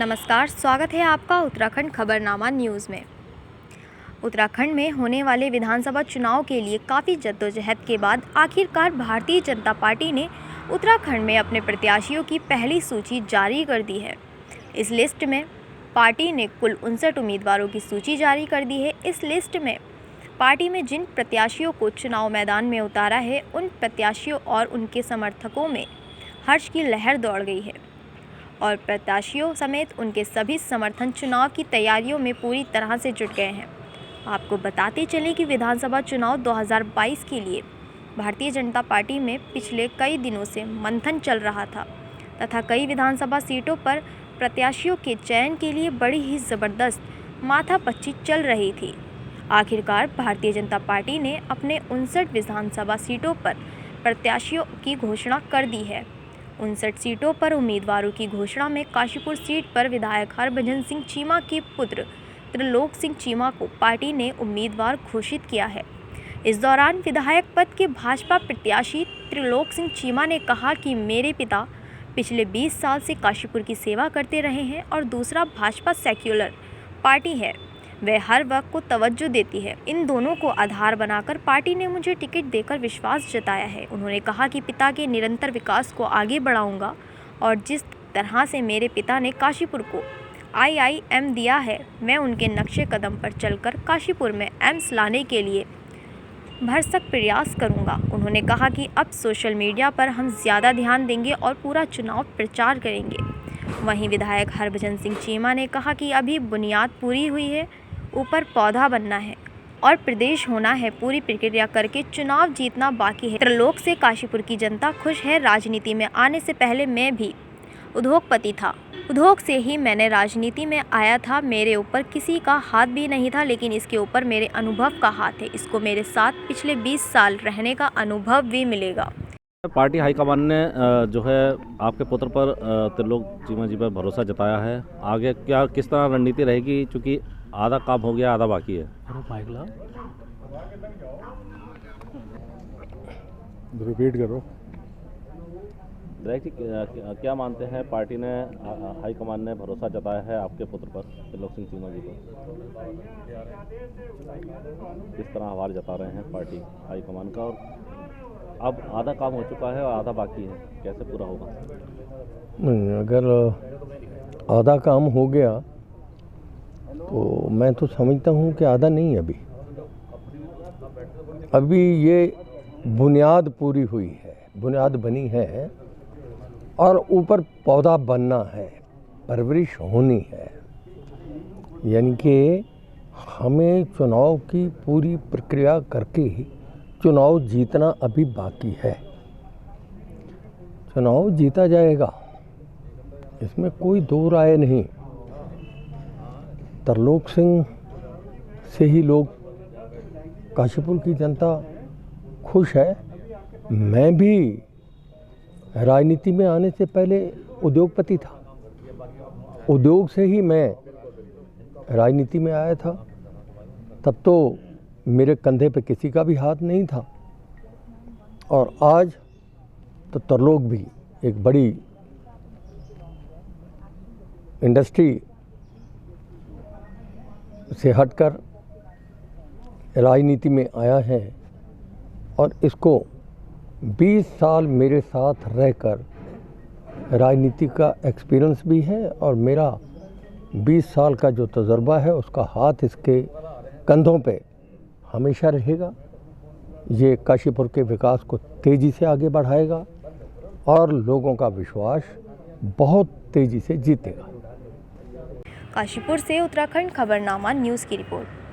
नमस्कार, स्वागत है आपका उत्तराखंड खबरनामा न्यूज़ में। उत्तराखंड में होने वाले विधानसभा चुनाव के लिए काफ़ी जद्दोजहद के बाद आखिरकार भारतीय जनता पार्टी ने उत्तराखंड में अपने प्रत्याशियों की पहली सूची जारी कर दी है। इस लिस्ट में पार्टी ने कुल 59 उम्मीदवारों की सूची जारी कर दी है। इस लिस्ट में पार्टी में जिन प्रत्याशियों को चुनाव मैदान में उतारा है, उन प्रत्याशियों और उनके समर्थकों में हर्ष की लहर दौड़ गई है और प्रत्याशियों समेत उनके सभी समर्थन चुनाव की तैयारियों में पूरी तरह से जुट गए हैं। आपको बताते चलें कि विधानसभा चुनाव 2022 के लिए भारतीय जनता पार्टी में पिछले कई दिनों से मंथन चल रहा था तथा कई विधानसभा सीटों पर प्रत्याशियों के चयन के लिए बड़ी ही ज़बरदस्त माथापच्ची चल रही थी। आखिरकार भारतीय जनता पार्टी ने अपने 59 विधानसभा सीटों पर प्रत्याशियों की घोषणा कर दी है। 59 सीटों पर उम्मीदवारों की घोषणा में काशीपुर सीट पर विधायक हरभजन सिंह चीमा के पुत्र त्रिलोक सिंह चीमा को पार्टी ने उम्मीदवार घोषित किया है। इस दौरान विधायक पद के भाजपा प्रत्याशी त्रिलोक सिंह चीमा ने कहा कि मेरे पिता पिछले 20 साल से काशीपुर की सेवा करते रहे हैं और दूसरा भाजपा सेक्युलर पार्टी है, वह हर वक्त को तवज्जो देती है। इन दोनों को आधार बनाकर पार्टी ने मुझे टिकट देकर विश्वास जताया है। उन्होंने कहा कि पिता के निरंतर विकास को आगे बढ़ाऊंगा और जिस तरह से मेरे पिता ने काशीपुर को IIM दिया है, मैं उनके नक्शे कदम पर चलकर काशीपुर में एम्स लाने के लिए भरसक प्रयास करूंगा। उन्होंने कहा कि अब सोशल मीडिया पर हम ज़्यादा ध्यान देंगे और पूरा चुनाव प्रचार करेंगे। वहीं विधायक हरभजन सिंह चीमा ने कहा कि अभी बुनियाद पूरी हुई है, ऊपर पौधा बनना है और प्रदेश होना है। पूरी प्रक्रिया करके चुनाव जीतना बाकी है। त्रिलोक से काशीपुर की जनता खुश है। राजनीति में आने से पहले मैं भी उद्योगपति था। उद्योग से ही मैंने राजनीति में आया था। मेरे ऊपर किसी का हाथ भी नहीं था, लेकिन इसके ऊपर मेरे अनुभव का हाथ है। इसको मेरे साथ पिछले 20 साल रहने का अनुभव भी मिलेगा। पार्टी हाईकमान ने जो है आपके पुत्र पर त्रिलोक चीमा जी पर भरोसा जताया है। आगे क्या किस तरह रणनीति रहेगी, क्योंकि आधा काम हो गया, आधा बाकी है। रिपीट करो। डायरेक्ट क्या मानते हैं, पार्टी ने हाईकमान ने भरोसा जताया है आपके पुत्र पर त्रिलोक सिंह चीमा जी पर, किस तरह आभार जता रहे हैं पार्टी हाईकमान का, और अब आधा काम हो चुका है और आधा बाकी है, कैसे पूरा होगा? नहीं, अगर आधा काम हो गया तो मैं तो समझता हूँ कि आधा नहीं, अभी ये बुनियाद पूरी हुई है, बुनियाद बनी है और ऊपर पौधा बनना है, परवरिश होनी है। यानी कि हमें चुनाव की पूरी प्रक्रिया करके ही चुनाव जीतना अभी बाकी है। चुनाव जीता जाएगा, इसमें कोई दो राय नहीं। त्रिलोक सिंह से ही लोग, काशीपुर की जनता खुश है। मैं भी राजनीति में आने से पहले उद्योगपति था, उद्योग से ही मैं राजनीति में आया था। तब तो मेरे कंधे पे किसी का भी हाथ नहीं था, और आज तो त्रिलोक भी एक बड़ी इंडस्ट्री से हटकर राजनीति में आया है और इसको 20 साल मेरे साथ रहकर राजनीति का एक्सपीरियंस भी है और मेरा 20 साल का जो तजुर्बा है उसका हाथ इसके कंधों पे हमेशा रहेगा। ये काशीपुर के विकास को तेज़ी से आगे बढ़ाएगा और लोगों का विश्वास बहुत तेज़ी से जीतेगा। काशीपुर से उत्तराखंड खबरनामा न्यूज़ की रिपोर्ट।